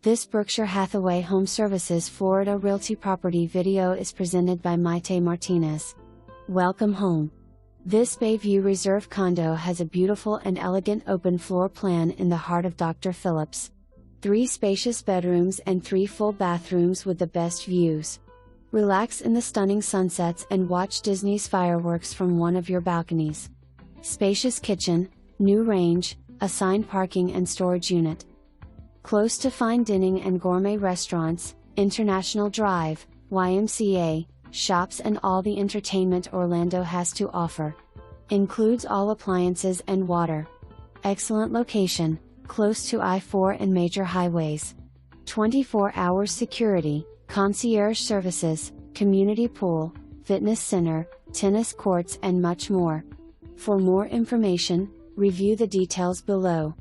This Berkshire Hathaway HomeServices Florida Realty property video is presented by Maite Martinez. Welcome home. This Bayview Reserve condo has a beautiful and elegant open floor plan in the heart of Dr. Phillips. 3 spacious bedrooms and 3 full bathrooms with the best views. Relax in the stunning sunsets and watch Disney's fireworks from one of your balconies. Spacious kitchen, new range, assigned parking and storage unit. Close to fine dining and gourmet restaurants, International Drive, YMCA, shops and all the entertainment Orlando has to offer. Includes all appliances and water. Excellent location, close to I-4 and major highways. 24-hour security, concierge services, community pool, fitness center, tennis courts and much more. For more information, review the details below.